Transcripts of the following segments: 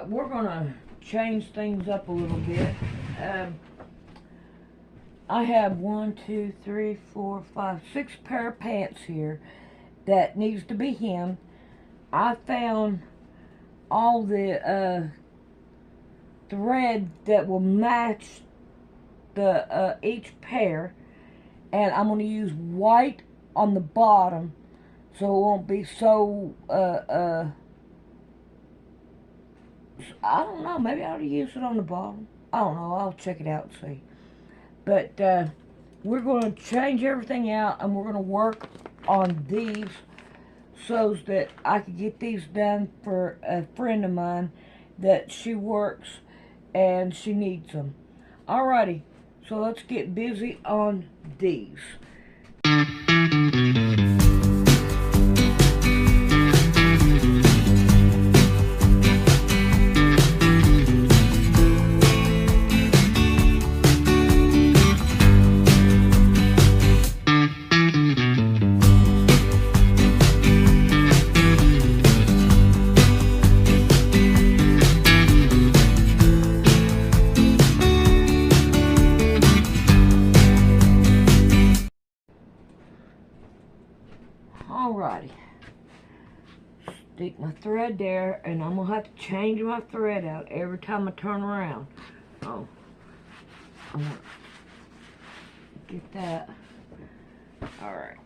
We're gonna change things up a little bit. I have 1, 2, 3, 4, 5, 6 pair of pants here that needs to be hemmed. I found all the thread that will match the each pair, and I'm going to use white on the bottom so it won't be so I don't know, maybe I ought to use it on the bottom. I don't know, I'll check it out and see. But we're going to change everything out, and we're going to work on these so that I could get these done for a friend of mine that she works and she needs them. Alrighty, so let's get busy on these. Alrighty, stick my thread there, and I'm gonna have to change my thread out every time I turn around. Oh, I'm gonna get that. Alright,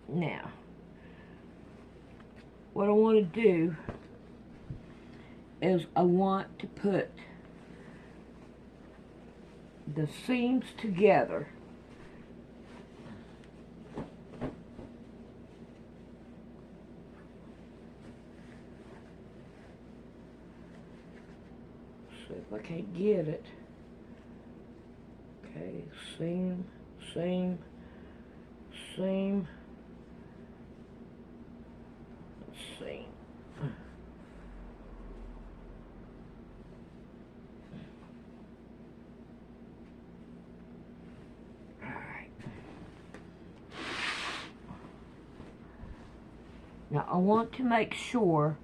now what I want to do is I want to put the seams together. If I can't get it. Okay, seam, seam, seam, seam. Alright. Now I want to make sure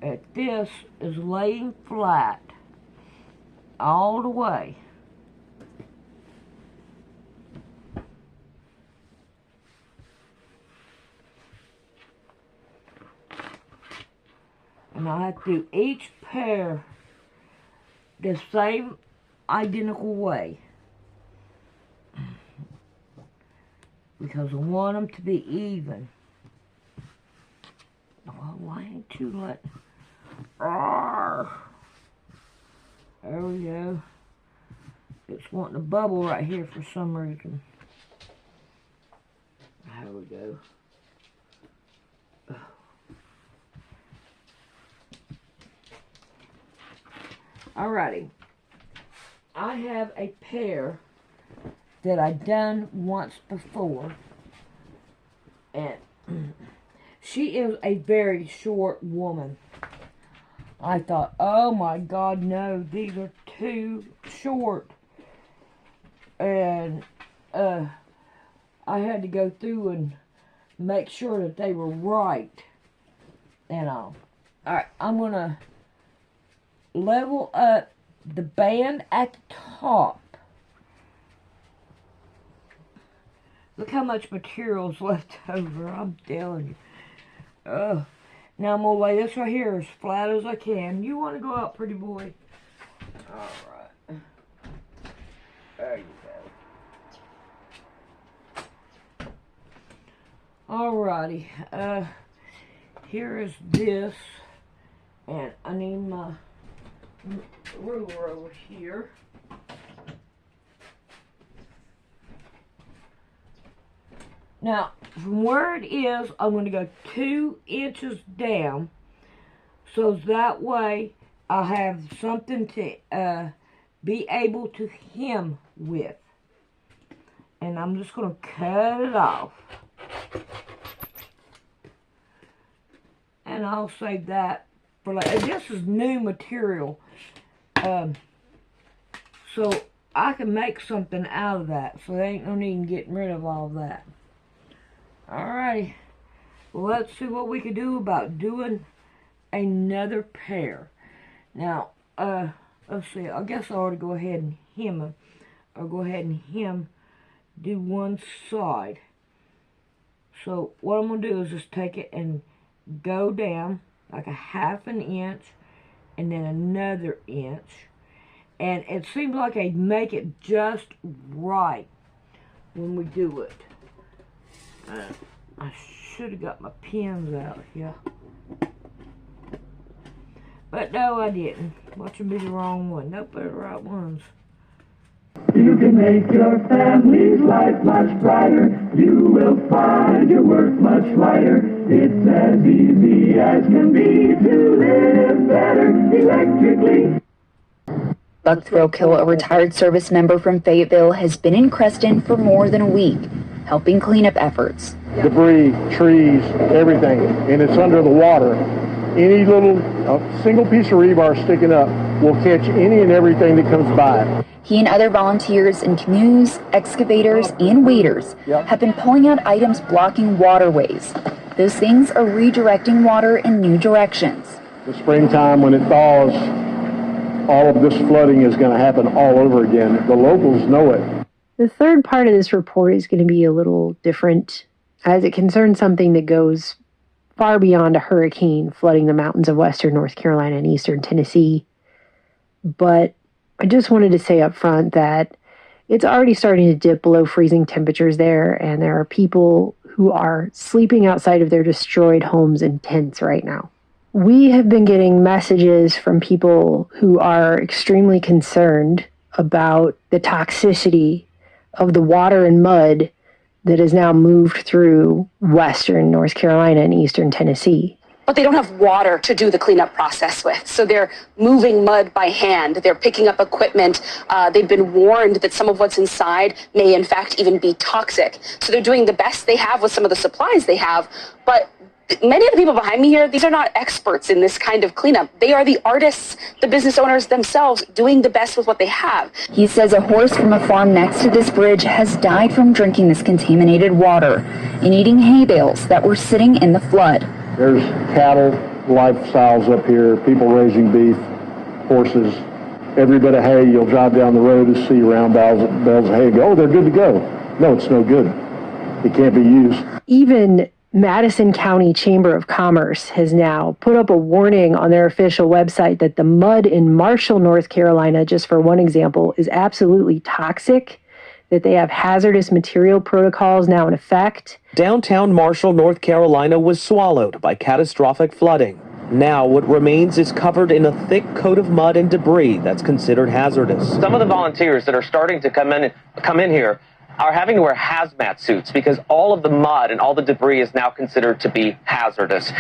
that this is laying flat all the way. And I have to do each pair the same identical way, because I want them to be even. Well, why ain't you let... There we go. It's wanting to bubble right here for some reason. There we go. Alrighty. I have a pair that I done once before. And she is a very short woman. I thought, oh my God, no, these are too short. And I had to go through and make sure that they were right and all. Alright, I'm going to level up the band at the top. Look how much material's left over, I'm telling you. Now I'm going to lay this right here as flat as I can. You want to go out, pretty boy? Alright. There you go. Alrighty. Here is this. And I need my ruler over here. Now, from where it is, I'm going to go 2 inches down, so that way I have something to be able to hem with. And I'm just going to cut it off. And I'll save that for later. This is new material, so I can make something out of that, so there ain't no need in getting rid of all of that. Alrighty, well, let's see what we can do about doing another pair. Now, let's see. I guess I ought to go ahead and hem them. Or go ahead and do one side. So what I'm going to do is just take it and go down like a 1/2 inch and then another inch. And it seems like they make it just right when we do it. I should have got my pins out here. But no, I didn't. Watch them be the wrong one. Nope, they're the right ones. You can make your family's life much brighter. You will find your work much lighter. It's as easy as can be to live better electrically. Buck Throwkill, a retired service member from Fayetteville, has been in Creston for more than a week, helping cleanup efforts. Debris, trees, everything, and it's under the water. Any little single piece of rebar sticking up will catch any and everything that comes by. He and other volunteers in canoes, excavators, and waders have been pulling out items blocking waterways. Those things are redirecting water in new directions. The springtime, when it thaws, all of this flooding is going to happen all over again. The locals know it. The third part of this report is going to be a little different as it concerns something that goes far beyond a hurricane flooding the mountains of western North Carolina and eastern Tennessee. But I just wanted to say up front that it's already starting to dip below freezing temperatures there, and there are people who are sleeping outside of their destroyed homes in tents right now. We have been getting messages from people who are extremely concerned about the toxicity of the water and mud that has now moved through western North Carolina and eastern Tennessee. But they don't have water to do the cleanup process with. So they're moving mud by hand. They're picking up equipment. They've been warned that some of what's inside may in fact even be toxic. So they're doing the best they have with some of the supplies they have. But many of the people behind me here, these are not experts in this kind of cleanup. They are the artists, the business owners themselves, doing the best with what they have. He says a horse from a farm next to this bridge has died from drinking this contaminated water and eating hay bales that were sitting in the flood. There's cattle lifestyles up here, people raising beef, horses. Every bit of hay you'll drive down the road to see round bales of hay. Oh, they're good to go. No, it's no good. It can't be used. Even Madison County Chamber of Commerce has now put up a warning on their official website that the mud in Marshall, North Carolina, just for one example, is absolutely toxic, that they have hazardous material protocols now in effect. Downtown Marshall, North Carolina was swallowed by catastrophic flooding. Now what remains is covered in a thick coat of mud and debris that's considered hazardous. Some of the volunteers that are starting to come in here are having to wear hazmat suits because all of the mud and all the debris is now considered to be hazardous.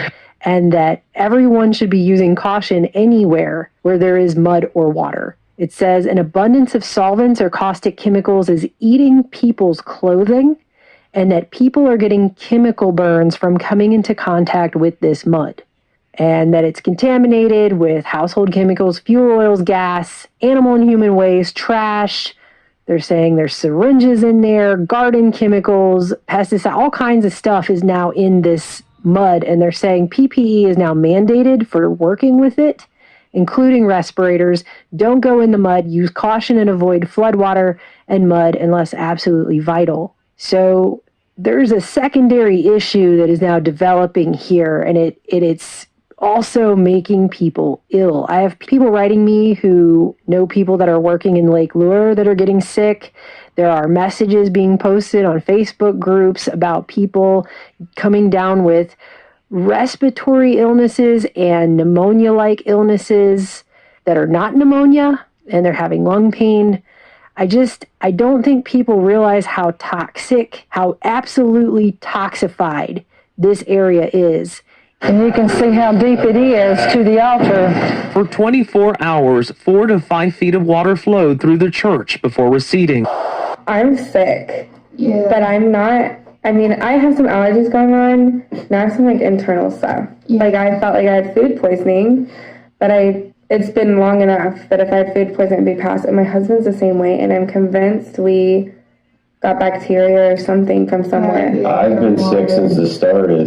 And that everyone should be using caution anywhere where there is mud or water. It says an abundance of solvents or caustic chemicals is eating people's clothing, and that people are getting chemical burns from coming into contact with this mud, and that it's contaminated with household chemicals, fuel oils, gas, animal and human waste, trash. They're saying there's syringes in there, garden chemicals, pesticides, all kinds of stuff is now in this mud. And they're saying PPE is now mandated for working with it, including respirators. Don't go in the mud. Use caution and avoid floodwater and mud unless absolutely vital. So there's a secondary issue that is now developing here, and it's also making people ill. I have people writing me who know people that are working in Lake Lure that are getting sick. There are messages being posted on Facebook groups about people coming down with respiratory illnesses and pneumonia-like illnesses that are not pneumonia, and they're having lung pain. I don't think people realize how toxic, how absolutely toxified this area is. And you can see how deep it is to the altar. For 24 hours, 4 to 5 feet of water flowed through the church before receding. I'm sick, but I'm not. I mean, I have some allergies going on, and I have some internal stuff. Like I felt like I had food poisoning, but it's been long enough that if I had food poisoning, it'd be past. And my husband's the same way, and I'm convinced we got bacteria or something from somewhere. I've been sick since it started.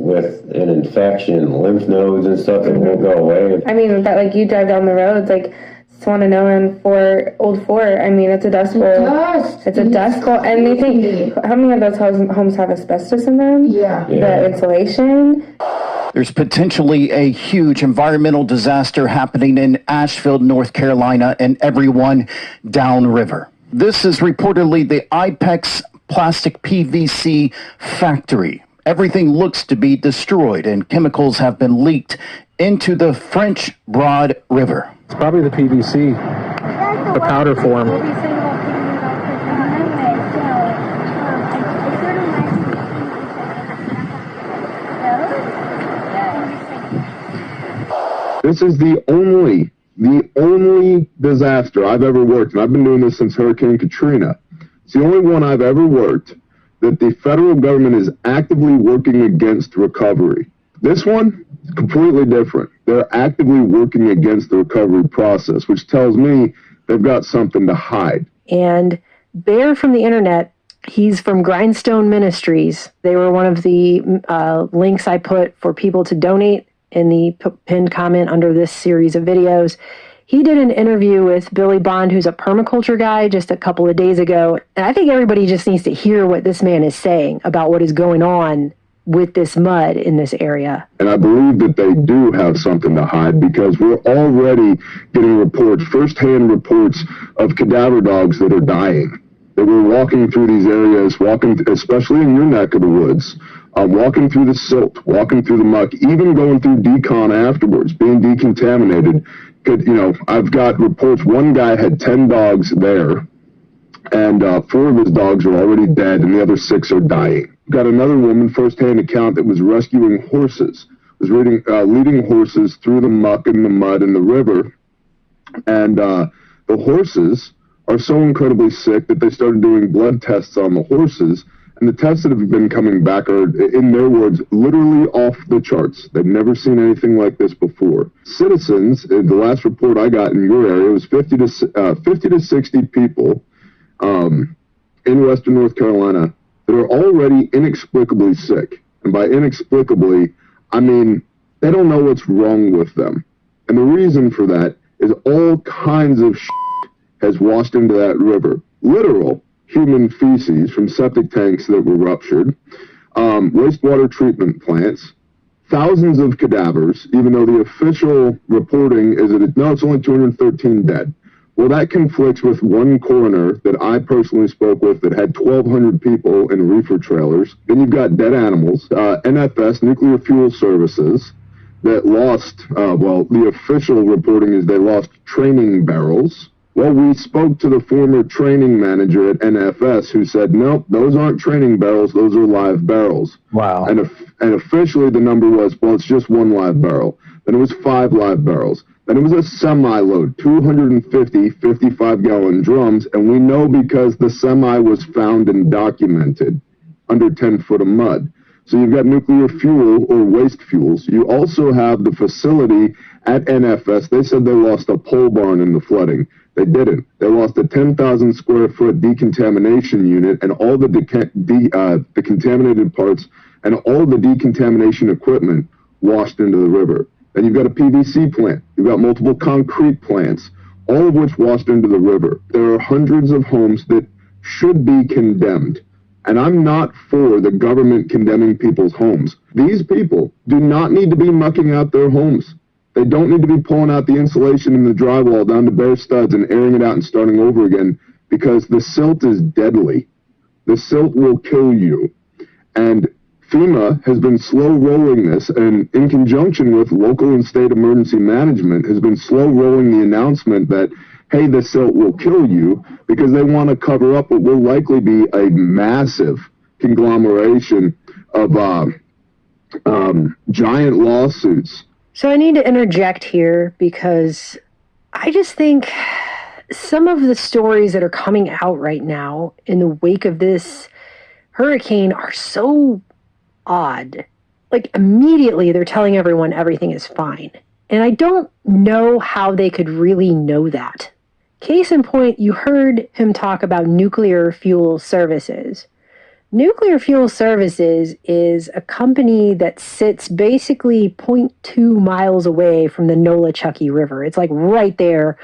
with an infection, lymph nodes and stuff that won't go away. I mean, but like you drive down the roads, like Swananoa and Old Fort. I mean, it's a dust bowl. It's a dust bowl, and they think how many of those homes have asbestos in them? Yeah. The insulation. There's potentially a huge environmental disaster happening in Asheville, North Carolina, and everyone downriver. This is reportedly the IPEX plastic PVC factory. Everything looks to be destroyed, and chemicals have been leaked into the French Broad River. It's probably the PVC, the powder form. This is the only disaster I've ever worked, and I've been doing this since Hurricane Katrina. It's the only one I've ever worked that the federal government is actively working against recovery. This one is completely different. They're actively working against the recovery process, which tells me they've got something to hide. And Bear from the internet, he's from Grindstone Ministries. They were one of the links I put for people to donate in the pinned comment under this series of videos. He did an interview with Billy Bond, who's a permaculture guy, just a couple of days ago. And I think everybody just needs to hear what this man is saying about what is going on with this mud in this area. And I believe that they do have something to hide, because we're already getting reports, firsthand reports of cadaver dogs that are dying. That we're walking through these areas, especially in your neck of the woods, walking through the silt, walking through the muck, even going through decon afterwards, being decontaminated. I've got reports, one guy had 10 dogs there, and 4 of his dogs are already dead, and the other 6 are dying. Got another woman, first-hand account, that was rescuing horses, was leading horses through the muck and the mud and the river, and the horses are so incredibly sick that they started doing blood tests on the horses, and the tests that have been coming back are, in their words, literally off the charts. They've never seen anything like this before. Citizens, the last report I got in your area was 50 to 60 people in Western North Carolina that are already inexplicably sick. And by inexplicably, I mean they don't know what's wrong with them. And the reason for that is all kinds of shit has washed into that river. Literal human feces from septic tanks that were ruptured, wastewater treatment plants, thousands of cadavers, even though the official reporting is that it's only 213 dead. Well, that conflicts with one coroner that I personally spoke with that had 1,200 people in reefer trailers. Then you've got dead animals, NFS, Nuclear Fuel Services, that lost, the official reporting is they lost training barrels. Well, we spoke to the former training manager at NFS who said, nope, those aren't training barrels, those are live barrels. Wow. And officially the number was, well, it's just 1 live barrel. Then it was 5 live barrels. Then it was a semi-load, 250 55-gallon drums, and we know because the semi was found and documented under 10 foot of mud. So you've got nuclear fuel or waste fuels. You also have the facility at NFS. They said they lost a pole barn in the flooding. They didn't. They lost a 10,000 square foot decontamination unit and all the contaminated parts and all the decontamination equipment washed into the river. Then you've got a PVC plant. You've got multiple concrete plants, all of which washed into the river. There are hundreds of homes that should be condemned. And I'm not for the government condemning people's homes. These people do not need to be mucking out their homes. They don't need to be pulling out the insulation and the drywall down to bare studs and airing it out and starting over again, because the silt is deadly. The silt will kill you. And FEMA has been slow rolling this, and in conjunction with local and state emergency management has been slow rolling the announcement that, hey, the silt will kill you, because they want to cover up what will likely be a massive conglomeration of giant lawsuits. So I need to interject here because I just think some of the stories that are coming out right now in the wake of this hurricane are so odd. Like immediately they're telling everyone everything is fine. And I don't know how they could really know that. Case in point, you heard him talk about nuclear fuel services. Nuclear Fuel Services is a company that sits basically 0.2 miles away from the Nolichucky River. It's like right there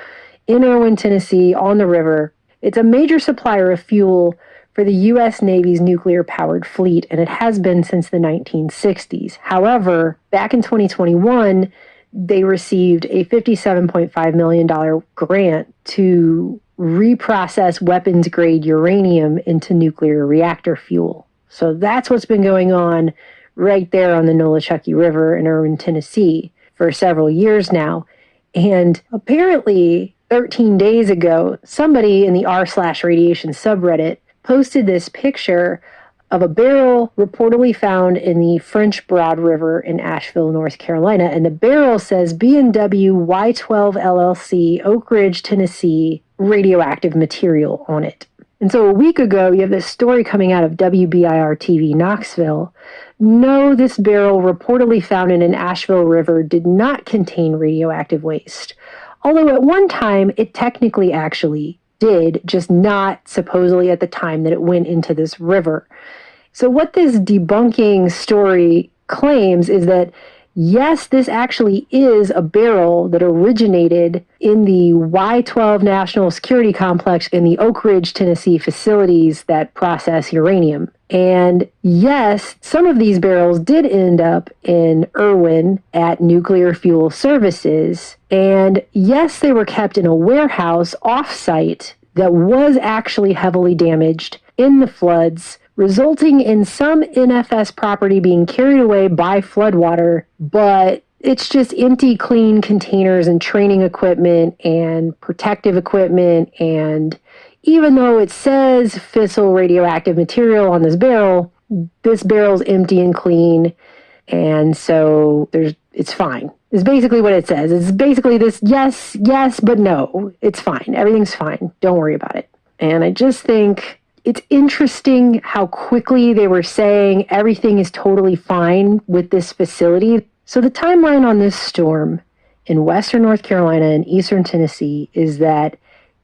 in Erwin, Tennessee, on the river. It's a major supplier of fuel for the U.S. Navy's nuclear-powered fleet, and it has been since the 1960s. However, back in 2021, they received a $57.5 million grant to reprocess weapons-grade uranium into nuclear reactor fuel. So that's what's been going on right there on the Nolichucky River in Erwin, Tennessee for several years now. And apparently, 13 days ago, somebody in the r/radiation subreddit posted this picture of a barrel reportedly found in the French Broad River in Asheville, North Carolina. And the barrel says B&W Y12 LLC, Oak Ridge, Tennessee, radioactive material on it. And so a week ago, you have this story coming out of WBIR-TV Knoxville. No, this barrel reportedly found in an Asheville river did not contain radioactive waste. Although at one time, it technically actually did, just not supposedly at the time that it went into this river. So what this debunking story claims is that, yes, this actually is a barrel that originated in the Y12 National Security Complex in the Oak Ridge, Tennessee facilities that process uranium. And yes, some of these barrels did end up in Erwin at Nuclear Fuel Services. And yes, they were kept in a warehouse off-site that was actually heavily damaged in the floods, resulting in some NFS property being carried away by floodwater, but it's just empty, clean containers and training equipment and protective equipment. And even though it says fissile radioactive material on this barrel's empty and clean. And so it's fine. It's basically what it says. It's basically this, yes, but no. It's fine. Everything's fine. Don't worry about it. And I just think it's interesting how quickly they were saying everything is totally fine with this facility. So the timeline on this storm in western North Carolina and eastern Tennessee is that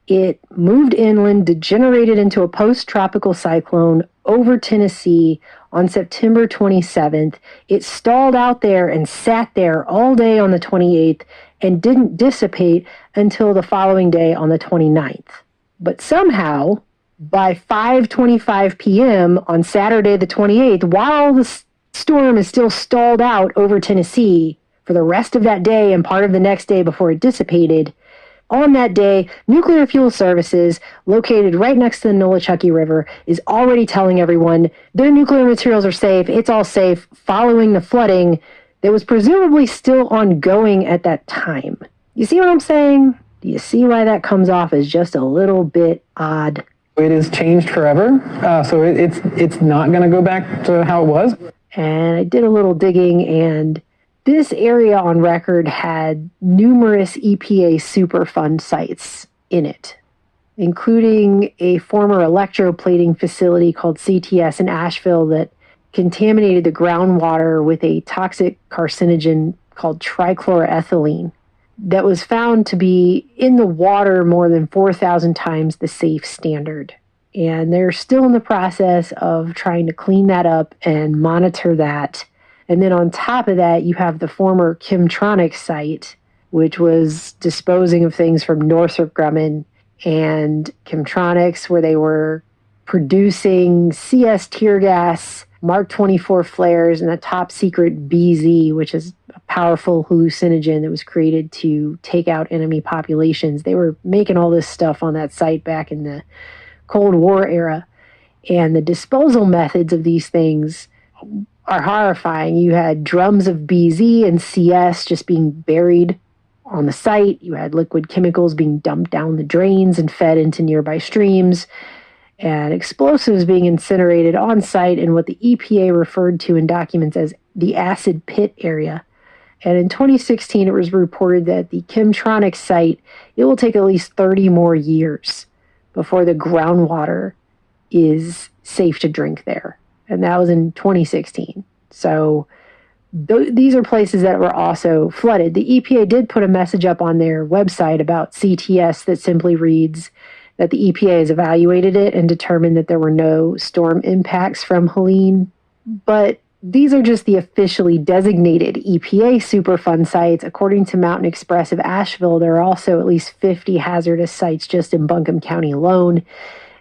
it moved inland, degenerated into a post-tropical cyclone over Tennessee on September 27th. It stalled out there and sat there all day on the 28th and didn't dissipate until the following day on the 29th. But somehow, by 5:25 p.m. on Saturday the 28th, while the storm is still stalled out over Tennessee for the rest of that day and part of the next day before it dissipated, on that day, Nuclear Fuel Services, located right next to the Nolichucky River, is already telling everyone their nuclear materials are safe, it's all safe, following the flooding that was presumably still ongoing at that time. You see what I'm saying? Do you see why that comes off as just a little bit odd? It has changed forever, so it's not going to go back to how it was. And I did a little digging, and this area on record had numerous EPA Superfund sites in it, including a former electroplating facility called CTS in Asheville that contaminated the groundwater with a toxic carcinogen called trichloroethylene that was found to be in the water more than 4,000 times the safe standard. And they're still in the process of trying to clean that up and monitor that. And then on top of that, you have the former Chemtronic site, which was disposing of things from Northrop Grumman and Chemtronics, where they were producing CS tear gas, Mark 24 flares, and a top secret BZ, which is a powerful hallucinogen that was created to take out enemy populations. They were making all this stuff on that site back in the Cold War era. And the disposal methods of these things are horrifying. You had drums of BZ and CS just being buried on the site. You had liquid chemicals being dumped down the drains and fed into nearby streams, and explosives being incinerated on site in what the EPA referred to in documents as the acid pit area. And in 2016, it was reported that the Chemtronic site, it will take at least 30 more years before the groundwater is safe to drink there. And that was in 2016. So these are places that were also flooded. The EPA did put a message up on their website about CTS that simply reads, that the EPA has evaluated it and determined that there were no storm impacts from Helene. But these are just the officially designated EPA Superfund sites. According to Mountain Express of Asheville, there are also at least 50 hazardous sites just in Buncombe County alone,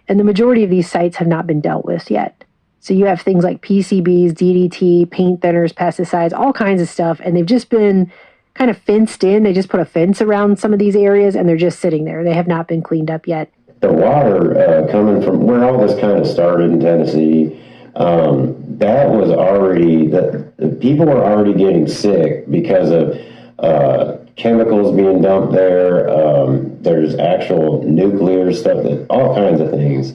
and the majority of these sites have not been dealt with yet. So you have things like PCBs, DDT, paint thinners, pesticides, all kinds of stuff, and they've just been kind of fenced in. They just put a fence around some of these areas, and they're just sitting there. They have not been cleaned up yet. The water coming from where all this kind of started in Tennessee, that was already, the people were already getting sick because of chemicals being dumped there. There's actual nuclear stuff, all kinds of things.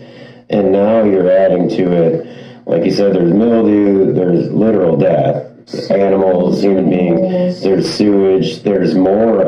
And now you're adding to it, like you said, there's mildew, there's literal death. Animals, human beings, there's sewage, there's more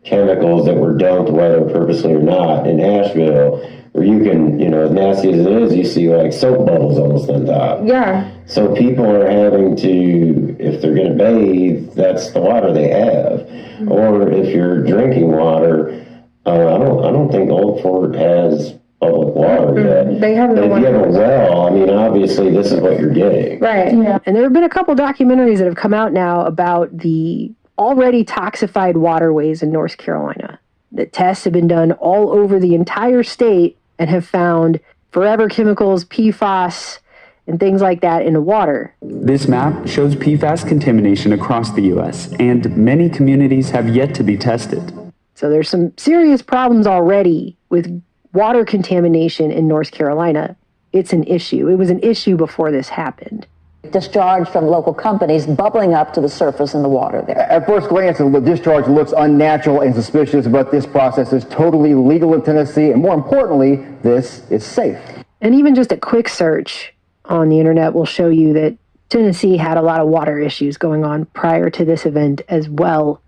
chemicals that were dumped, whether purposely or not, in Asheville, where you can, as nasty as it is, you see like soap bubbles almost on top. Yeah. So people are having to, if they're going to bathe, that's the water they have. Mm-hmm. Or if you're drinking water, I don't think Old Fort has public water yet. They have no If you have a well, I mean, obviously this is what you're getting. Right. Yeah. And there have been a couple documentaries that have come out now about the already toxified waterways in North Carolina. The tests have been done all over the entire state and have found forever chemicals, PFAS, and things like that in the water. This map shows PFAS contamination across the U.S., and many communities have yet to be tested. So there's some serious problems already with water contamination in North Carolina. It's an issue. It was an issue before this happened. Discharge from local companies bubbling up to the surface in the water there. At first glance, the discharge looks unnatural and suspicious, but this process is totally legal in Tennessee, and more importantly, this is safe. And even just a quick search on the internet will show you that Tennessee had a lot of water issues going on prior to this event as well.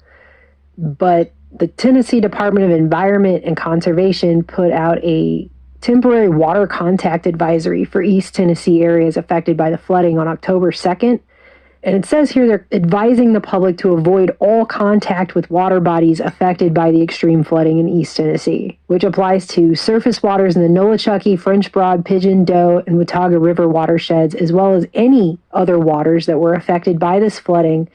But the Tennessee Department of Environment and Conservation put out a temporary water contact advisory for East Tennessee areas affected by the flooding on October 2nd. And it says here they're advising the public to avoid all contact with water bodies affected by the extreme flooding in East Tennessee, which applies to surface waters in the Nolichucky, French Broad, Pigeon, Doe, and Watauga River watersheds, as well as any other waters that were affected by this flooding.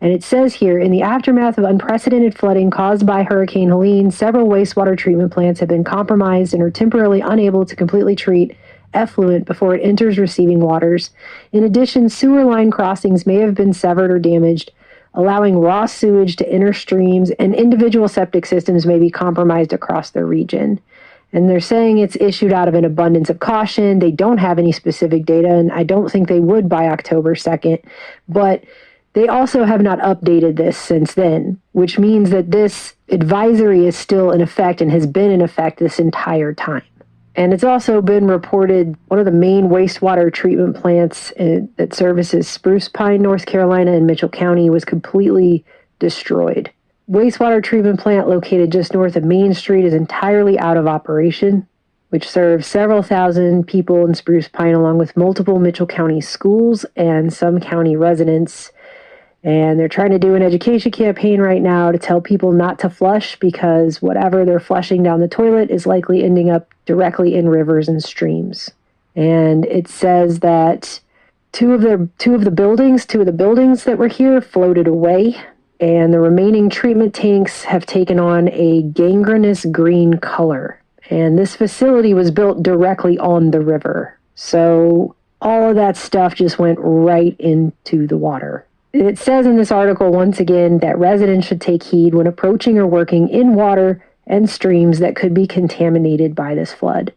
And it says here, in the aftermath of unprecedented flooding caused by Hurricane Helene, several wastewater treatment plants have been compromised and are temporarily unable to completely treat effluent before it enters receiving waters. In addition, sewer line crossings may have been severed or damaged, allowing raw sewage to enter streams, and individual septic systems may be compromised across the region. And they're saying it's issued out of an abundance of caution. They don't have any specific data, and I don't think they would by October 2nd. But they also have not updated this since then, which means that this advisory is still in effect and has been in effect this entire time. And it's also been reported one of the main wastewater treatment plants that services Spruce Pine, North Carolina, and Mitchell County was completely destroyed. Wastewater treatment plant located just north of Main Street is entirely out of operation, which serves several thousand people in Spruce Pine, along with multiple Mitchell County schools and some county residents. And they're trying to do an education campaign right now to tell people not to flush, because whatever they're flushing down the toilet is likely ending up directly in rivers and streams. And it says that two of the buildings that were here floated away, and the remaining treatment tanks have taken on a gangrenous green color. And this facility was built directly on the river. So all of that stuff just went right into the water. It says in this article, once again, that residents should take heed when approaching or working in water and streams that could be contaminated by this flood.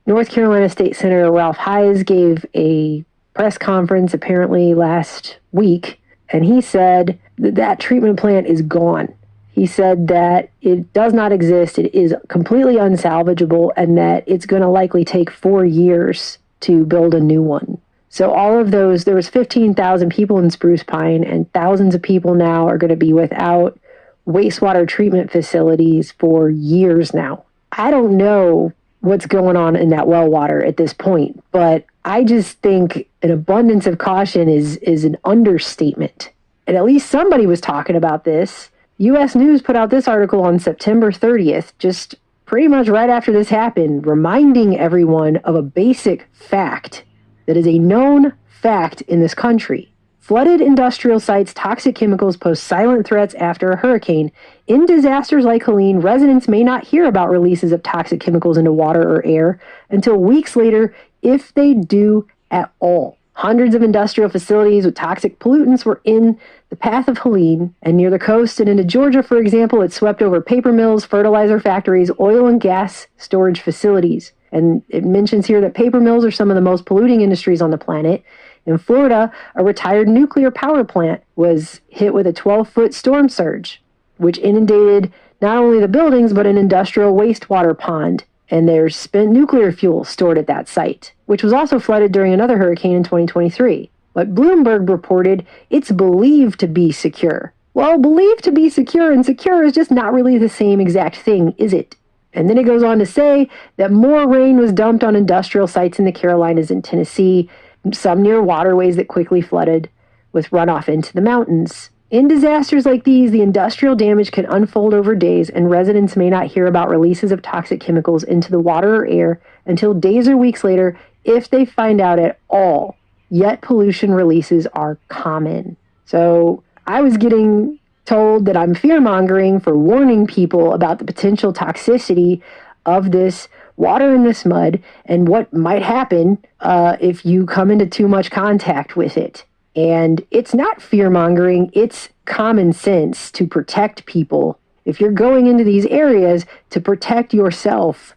North Carolina State Senator Ralph Hayes gave a press conference apparently last week, and he said that treatment plant is gone. He said that it does not exist, it is completely unsalvageable, and that it's going to likely take 4 years to build a new one. So all of those, there was 15,000 people in Spruce Pine, and thousands of people now are going to be without wastewater treatment facilities for years now. I don't know what's going on in that well water at this point, but I just think an abundance of caution is an understatement. And at least somebody was talking about this. U.S. News put out this article on September 30th, just pretty much right after this happened, reminding everyone of a basic fact that is a known fact in this country. Flooded industrial sites, toxic chemicals pose silent threats after a hurricane. In disasters like Helene, residents may not hear about releases of toxic chemicals into water or air until weeks later, if they do at all. Hundreds of industrial facilities with toxic pollutants were in the path of Helene, and near the coast and into Georgia, for example, it swept over paper mills, fertilizer factories, oil and gas storage facilities. And it mentions here that paper mills are some of the most polluting industries on the planet. In Florida, a retired nuclear power plant was hit with a 12-foot storm surge, which inundated not only the buildings, but an industrial wastewater pond. And there's spent nuclear fuel stored at that site, which was also flooded during another hurricane in 2023. But Bloomberg reported it's believed to be secure. Well, believed to be secure and secure is just not really the same exact thing, is it? And then it goes on to say that more rain was dumped on industrial sites in the Carolinas and Tennessee, some near waterways that quickly flooded with runoff into the mountains. In disasters like these, the industrial damage can unfold over days, and residents may not hear about releases of toxic chemicals into the water or air until days or weeks later, if they find out at all. Yet pollution releases are common. So I was getting told that I'm fear-mongering for warning people about the potential toxicity of this water in this mud and what might happen if you come into too much contact with it. And it's not fear-mongering, it's common sense to protect people. If you're going into these areas, to protect yourself,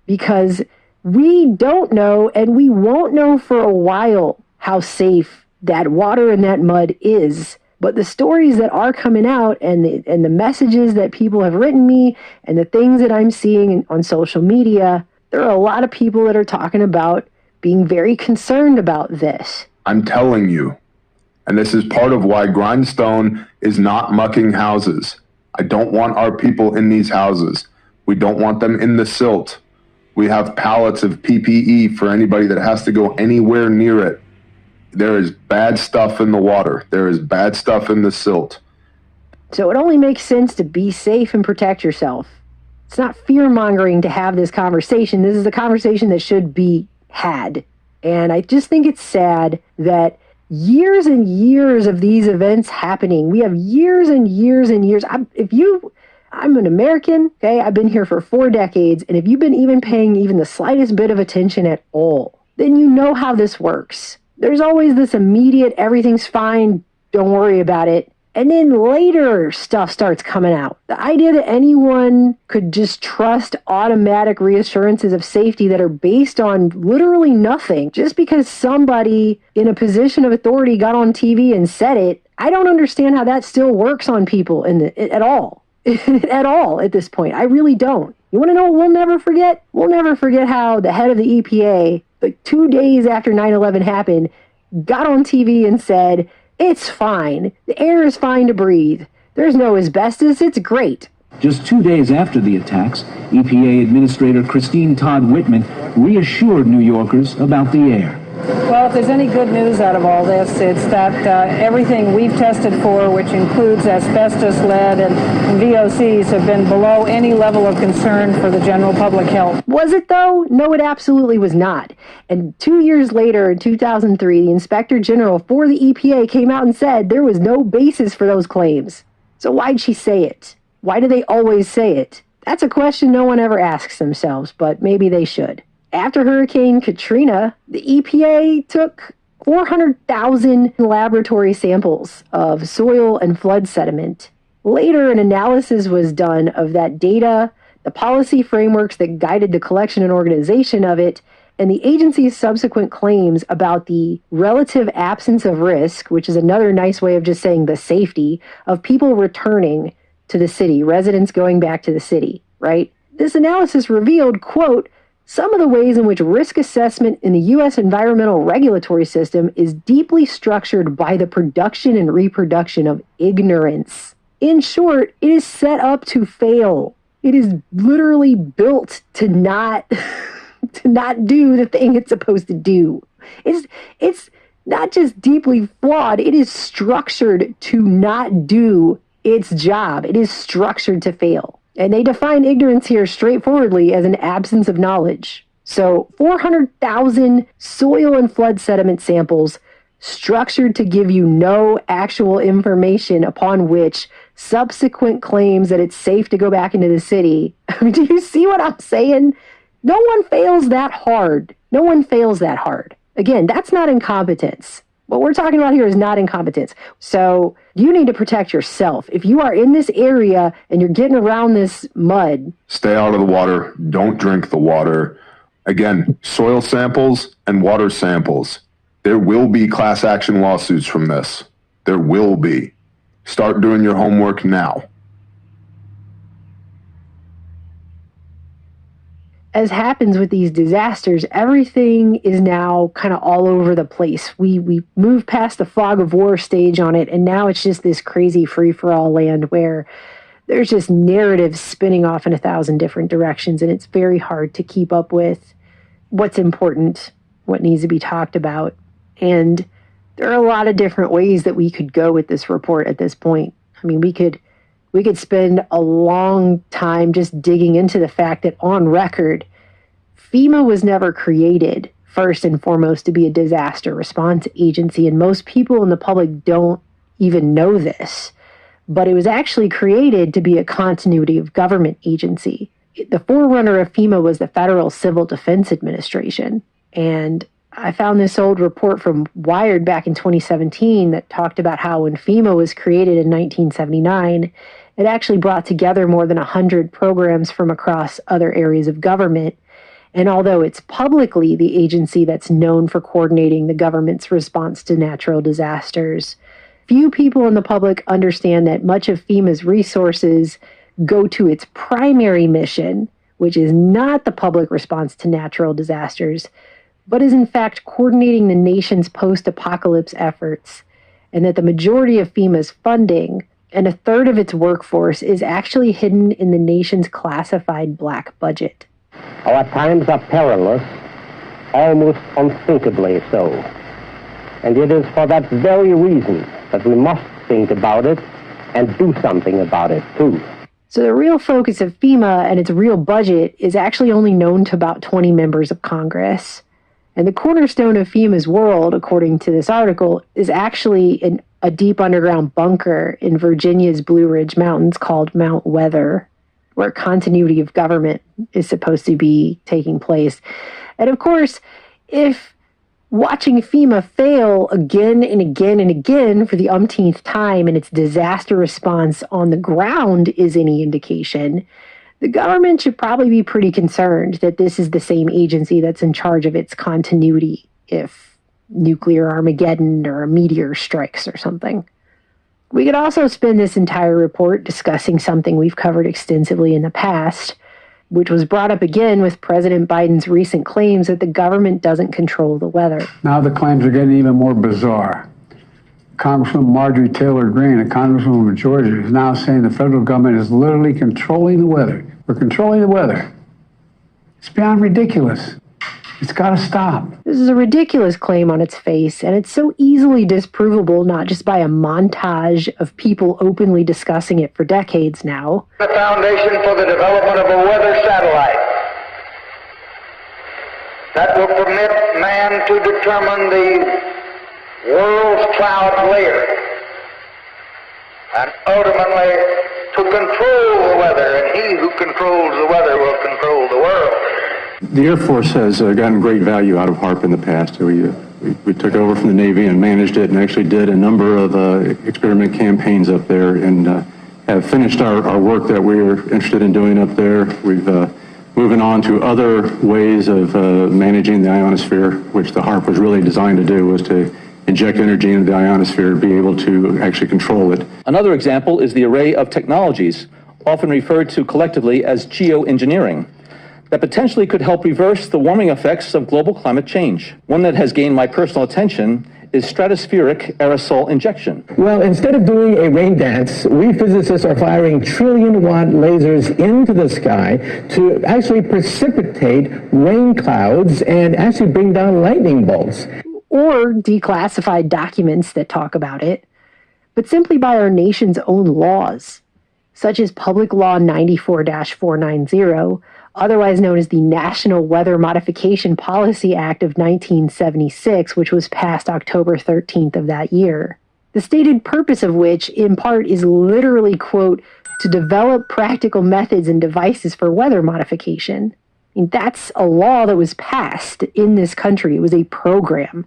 because we don't know and we won't know for a while how safe that water and that mud is. But the stories that are coming out and the messages that people have written me and the things that I'm seeing on social media, there are a lot of people that are talking about being very concerned about this. I'm telling you, and this is part of why Grindstone is not mucking houses. I don't want our people in these houses. We don't want them in the silt. We have pallets of PPE for anybody that has to go anywhere near it. There is bad stuff in the water. There is bad stuff in the silt. So it only makes sense to be safe and protect yourself. It's not fear-mongering to have this conversation. This is a conversation that should be had. And I just think it's sad that years and years of these events happening. We have years and years and years. I'm an American, okay? I've been here for 4 decades. And if you've been even paying even the slightest bit of attention at all, then you know how this works. There's always this immediate, everything's fine, don't worry about it. And then later stuff starts coming out. The idea that anyone could just trust automatic reassurances of safety that are based on literally nothing, just because somebody in a position of authority got on TV and said it, I don't understand how that still works on people at all. At all at this point. I really don't. You want to know what we'll never forget? We'll never forget how the head of the EPA, like 2 days after 9/11 happened, got on TV and said, it's fine. The air is fine to breathe. There's no asbestos. It's great. Just 2 days after the attacks, EPA Administrator Christine Todd Whitman reassured New Yorkers about the air. Well, if there's any good news out of all this, it's that everything we've tested for, which includes asbestos, lead, and VOCs, have been below any level of concern for the general public health. Was it, though? No, it absolutely was not. And 2 years later, in 2003, the Inspector General for the EPA came out and said there was no basis for those claims. So why'd she say it? Why do they always say it? That's a question no one ever asks themselves, but maybe they should. After Hurricane Katrina, the EPA took 400,000 laboratory samples of soil and flood sediment. Later, an analysis was done of that data, the policy frameworks that guided the collection and organization of it, and the agency's subsequent claims about the relative absence of risk, which is another nice way of just saying the safety, of people returning to the city, residents going back to the city, right? This analysis revealed, quote, some of the ways in which risk assessment in the U.S. environmental regulatory system is deeply structured by the production and reproduction of ignorance. In short, it is set up to fail. It is literally built to not do the thing it's supposed to do. It's not just deeply flawed, it is structured to not do its job. It is structured to fail. And they define ignorance here straightforwardly as an absence of knowledge. So 400,000 soil and flood sediment samples structured to give you no actual information upon which subsequent claims that it's safe to go back into the city. I mean, do you see what I'm saying? No one fails that hard. No one fails that hard. Again, that's not incompetence. What we're talking about here is not incompetence. So you need to protect yourself. If you are in this area and you're getting around this mud, Stay out of the water. Don't drink the water. Again, soil samples and water samples. There will be class action lawsuits from this. There will be. Start doing your homework now. as happens with these disasters, everything is now kind of all over the place. We moved past the fog of war stage on it, and now it's just this crazy free-for-all land where there's just narratives spinning off in 1,000 different directions, and it's very hard to keep up with what's important, what needs to be talked about. And there are a lot of different ways that we could go with this report at this point. I mean, we could spend a long time just digging into the fact that on record, FEMA was never created first and foremost to be a disaster response agency, and most people in the public don't even know this. But it was actually created to be a continuity of government agency. The forerunner of FEMA was the Federal Civil Defense Administration. And I found this old report from Wired back in 2017 that talked about how when FEMA was created in 1979, it actually brought together more than 100 programs from across other areas of government. And although it's publicly the agency that's known for coordinating the government's response to natural disasters, few people in the public understand that much of FEMA's resources go to its primary mission, which is not the public response to natural disasters, but is in fact coordinating the nation's post-apocalypse efforts, and that the majority of FEMA's funding and a third of its workforce is actually hidden in the nation's classified black budget. Our times are perilous, almost unthinkably so. And it is for that very reason that we must think about it and do something about it, too. So the real focus of FEMA and its real budget is actually only known to about 20 members of Congress. And the cornerstone of FEMA's world, according to this article, is actually a deep underground bunker in Virginia's Blue Ridge Mountains called Mount Weather, where continuity of government is supposed to be taking place. And of course, if watching FEMA fail again and again and again for the umpteenth time in its disaster response on the ground is any indication, the government should probably be pretty concerned that this is the same agency that's in charge of its continuity if nuclear Armageddon or a meteor strikes or something. We could also spend this entire report discussing something we've covered extensively in the past, which was brought up again with President Biden's recent claims that the government doesn't control the weather. Now the claims are getting even more bizarre. Congresswoman Marjorie Taylor Greene, a congresswoman from Georgia, is now saying the federal government is literally controlling the weather. We're controlling the weather. It's beyond ridiculous. It's got to stop. This is a ridiculous claim on its face, and it's so easily disprovable not just by a montage of people openly discussing it for decades now. The foundation for the development of a weather satellite that will permit man to determine the world's cloud layer and ultimately to control the weather, and he who controls the weather will control the world. The Air Force has gotten great value out of HAARP in the past. We took over from the Navy and managed it and actually did a number of experiment campaigns up there and have finished our work that we were interested in doing up there. We've moving on to other ways of managing the ionosphere, which the HAARP was really designed to do, was to inject energy into the ionosphere and be able to actually control it. Another example is the array of technologies, often referred to collectively as geoengineering, that potentially could help reverse the warming effects of global climate change. One that has gained my personal attention is stratospheric aerosol injection. Well, instead of doing a rain dance, we physicists are firing trillion-watt lasers into the sky to actually precipitate rain clouds and actually bring down lightning bolts. Or declassified documents that talk about it, but simply by our nation's own laws. such as Public Law 94-490, otherwise known as the National Weather Modification Policy Act of 1976, which was passed October 13th of that year. The stated purpose of which, in part, is literally, quote, to develop practical methods and devices for weather modification. I mean, that's a law that was passed in this country. It was a program.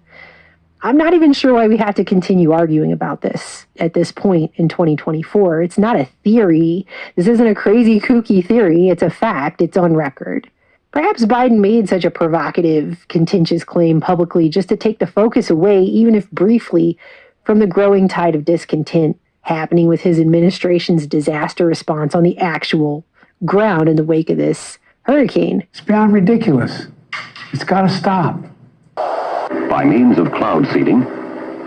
I'm not even sure why we have to continue arguing about this at this point in 2024. It's not a theory. This isn't a crazy, kooky theory. It's a fact. It's on record. Perhaps Biden made such a provocative, contentious claim publicly just to take the focus away, even if briefly, from the growing tide of discontent happening with his administration's disaster response on the actual ground in the wake of this hurricane. It's beyond ridiculous. It's got to stop. By means of cloud seeding,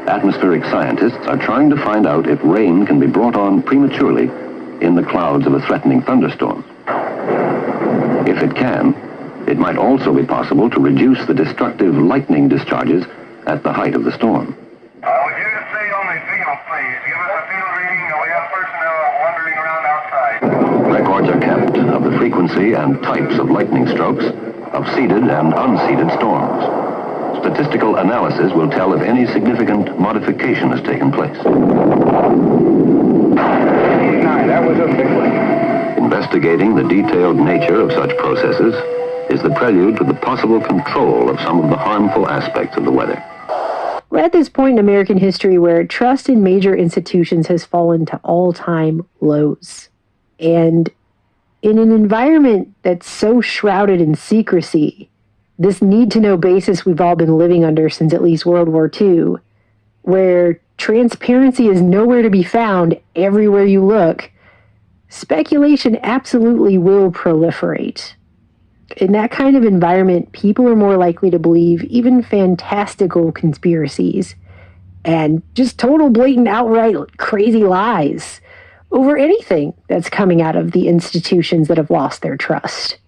atmospheric scientists are trying to find out if rain can be brought on prematurely in the clouds of a threatening thunderstorm. If it can, it might also be possible to reduce the destructive lightning discharges at the height of the storm. Would you stay on the field, please? Give us a field reading. We have personnel wandering around outside. Records are kept of the frequency and types of lightning strokes, of seeded and unseeded storms. Statistical analysis will tell if any significant modification has taken place. That was a big one. Investigating the detailed nature of such processes is the prelude to the possible control of some of the harmful aspects of the weather. We're at this point in American history where trust in major institutions has fallen to all-time lows. And in an environment that's so shrouded in secrecy, this need-to-know basis we've all been living under since at least World War II, where transparency is nowhere to be found everywhere you look, speculation absolutely will proliferate. In that kind of environment, people are more likely to believe even fantastical conspiracies and just total, blatant, outright crazy lies over anything that's coming out of the institutions that have lost their trust.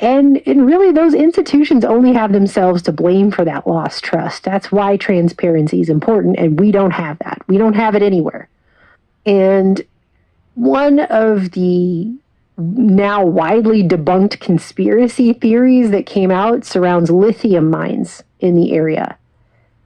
And really, those institutions only have themselves to blame for that lost trust. That's why transparency is important, and we don't have that. We don't have it anywhere. And one of the now widely debunked conspiracy theories that came out surrounds lithium mines in the area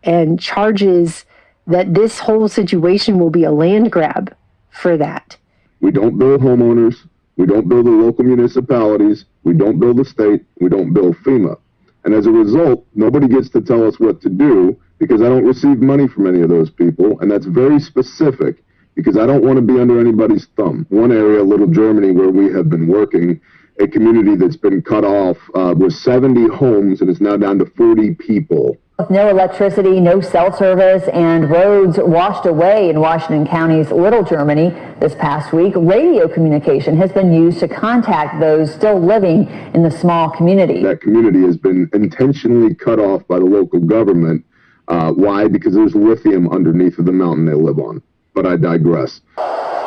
and charges that this whole situation will be a land grab for that. We don't bill homeowners. We don't bill the local municipalities. We don't bill the state. We don't bill FEMA. And as a result, nobody gets to tell us what to do because I don't receive money from any of those people. And that's very specific because I don't want to be under anybody's thumb. One area, Little Germany, where we have been working, a community that's been cut off was 70 homes and is now down to 40 people. With no electricity, no cell service, and roads washed away in Washington County's Little Germany this past week, radio communication has been used to contact those still living in the small community. That community has been intentionally cut off by the local government. Why? Because there's lithium underneath of the mountain they live on. But I digress.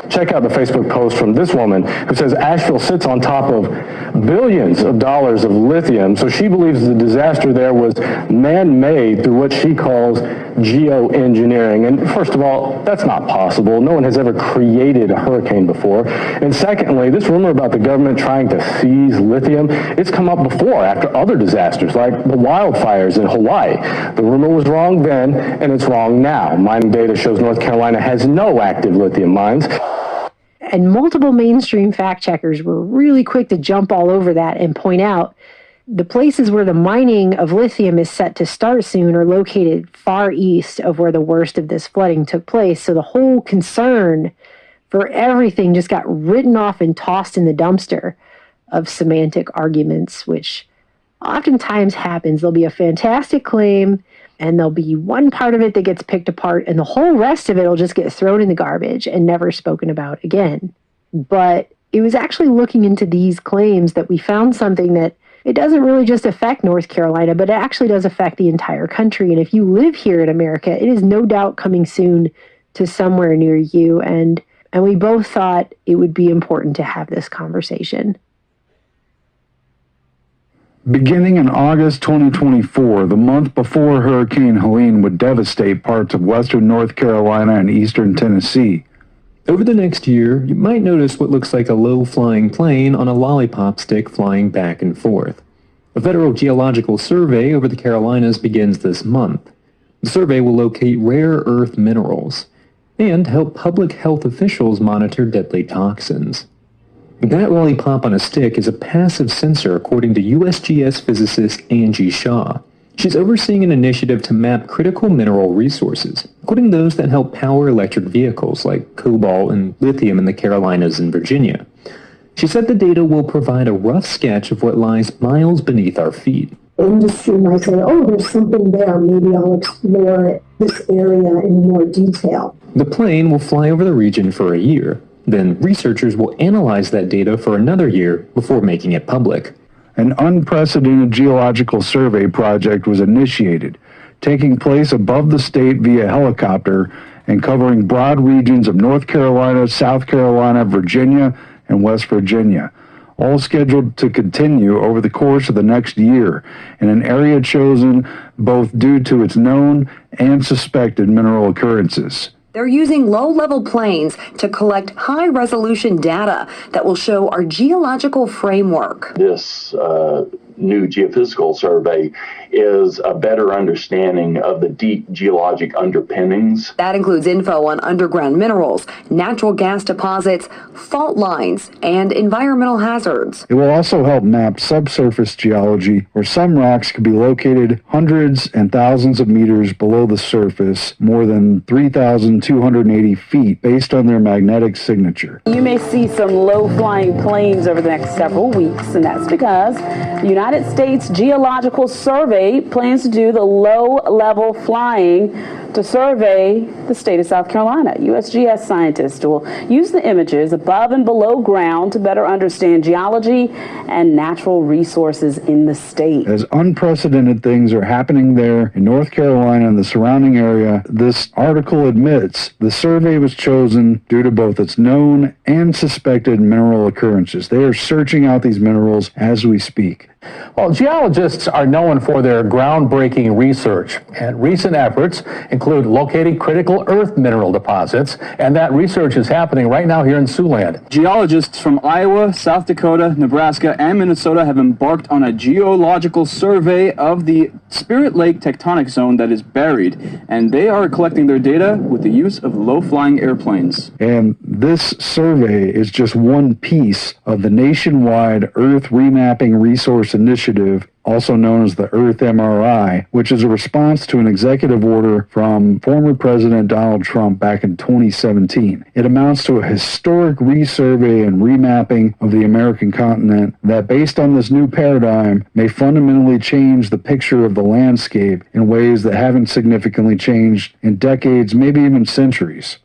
Check out the Facebook post from this woman who says Asheville sits on top of billions of dollars of lithium, so she believes the disaster there was man-made through what she calls geoengineering. And first of all, that's not possible. No one has ever created a hurricane before. And secondly, this rumor about the government trying to seize lithium, it's come up before after other disasters like the wildfires in Hawaii. The rumor was wrong then, and it's wrong now. Mining data shows North Carolina has no active lithium mines. And multiple mainstream fact checkers were really quick to jump all over that and point out the places where the mining of lithium is set to start soon are located far east of where the worst of this flooding took place. So the whole concern for everything just got written off and tossed in the dumpster of semantic arguments, which oftentimes happens. There'll be a fantastic claim, and there'll be one part of it that gets picked apart, and the whole rest of it will just get thrown in the garbage and never spoken about again. But it was actually looking into these claims that we found something that it doesn't really just affect North Carolina, but it actually does affect the entire country. And if you live here in America, it is no doubt coming soon to somewhere near you. And we both thought it would be important to have this conversation. Beginning in August 2024, the month before Hurricane Helene would devastate parts of western North Carolina and eastern Tennessee, Over the next year, you might notice what looks like a low-flying plane on a lollipop stick flying back and forth. A federal geological survey over the Carolinas begins this month. The survey will locate rare earth minerals and help public health officials monitor deadly toxins. That lollipop on a stick is a passive sensor, according to USGS physicist Angie Shaw. She's overseeing an initiative to map critical mineral resources, including those that help power electric vehicles like cobalt and lithium in the Carolinas and Virginia. She said the data will provide a rough sketch of what lies miles beneath our feet. Industry might say, oh, there's something there. Maybe I'll explore this area in more detail. The plane will fly over the region for a year. Then researchers will analyze that data for another year before making it public. An unprecedented geological survey project was initiated, taking place above the state via helicopter and covering broad regions of North Carolina, South Carolina, Virginia, and West Virginia, all scheduled to continue over the course of the next year in an area chosen both due to its known and suspected mineral occurrences. They're using low-level planes to collect high-resolution data that will show our geological framework. This new geophysical survey is a better understanding of the deep geologic underpinnings. That includes info on underground minerals, natural gas deposits, fault lines, and environmental hazards. It will also help map subsurface geology, where some rocks could be located hundreds and thousands of meters below the surface, more than 3,280 feet, based on their magnetic signature. You may see some low-flying planes over the next several weeks, and that's because the United States Geological Survey plans to do the low-level flying to survey the state of South Carolina. USGS scientists will use the images above and below ground to better understand geology and natural resources in the state. As unprecedented things are happening there in North Carolina and the surrounding area, this article admits the survey was chosen due to both its known and suspected mineral occurrences. They are searching out these minerals as we speak. Well, geologists are known for their groundbreaking research, and recent efforts include locating critical earth mineral deposits, and that research is happening right now here in Siouxland. Geologists from Iowa, South Dakota, Nebraska, and Minnesota have embarked on a geological survey of the Spirit Lake tectonic zone that is buried, and they are collecting their data with the use of low-flying airplanes. And this survey is just one piece of the nationwide Earth Remapping Resource Initiative, also known as the Earth MRI, which is a response to an executive order from former President Donald Trump back in 2017. It amounts to a historic resurvey and remapping of the American continent that, based on this new paradigm, may fundamentally change the picture of the landscape in ways that haven't significantly changed in decades, maybe even centuries.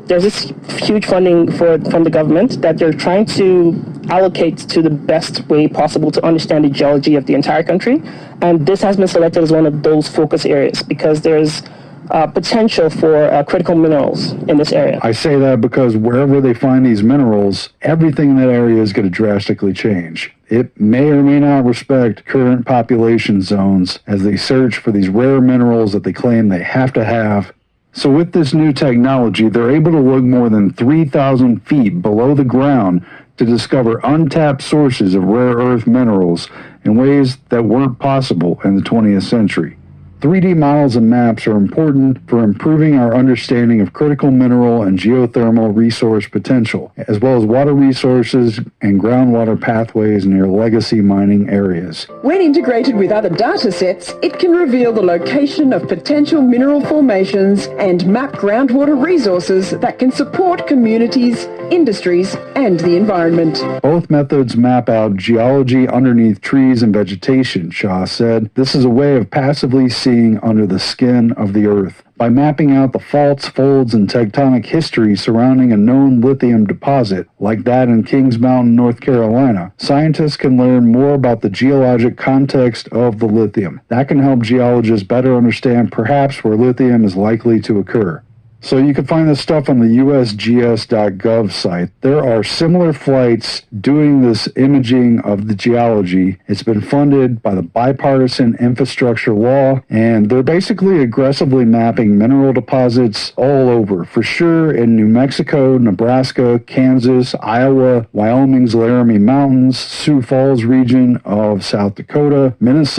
There's this huge funding from the government that they're trying to allocate to the best way possible to understand the geology of the entire country. And this has been selected as one of those focus areas because there's potential for critical minerals in this area. I say that because wherever they find these minerals, everything in that area is going to drastically change. It may or may not respect current population zones as they search for these rare minerals that they claim they have to have. So with this new technology, they're able to look more than 3,000 feet below the ground to discover untapped sources of rare earth minerals in ways that weren't possible in the 20th century. 3D models and maps are important for improving our understanding of critical mineral and geothermal resource potential, as well as water resources and groundwater pathways near legacy mining areas. When integrated with other data sets, it can reveal the location of potential mineral formations and map groundwater resources that can support communities, industries, and the environment. Both methods map out geology underneath trees and vegetation, Shaw said. This is a way of passively seeing under the skin of the earth. By mapping out the faults, folds, and tectonic history surrounding a known lithium deposit, like that in Kings Mountain, North Carolina, scientists can learn more about the geologic context of the lithium. That can help geologists better understand perhaps where lithium is likely to occur. So you can find this stuff on the usgs.gov site. There are similar flights doing this imaging of the geology. It's been funded by the Bipartisan Infrastructure Law, and they're basically aggressively mapping mineral deposits all over, for sure in New Mexico, Nebraska, Kansas, Iowa, Wyoming's Laramie Mountains, Sioux Falls region of South Dakota, Minnesota,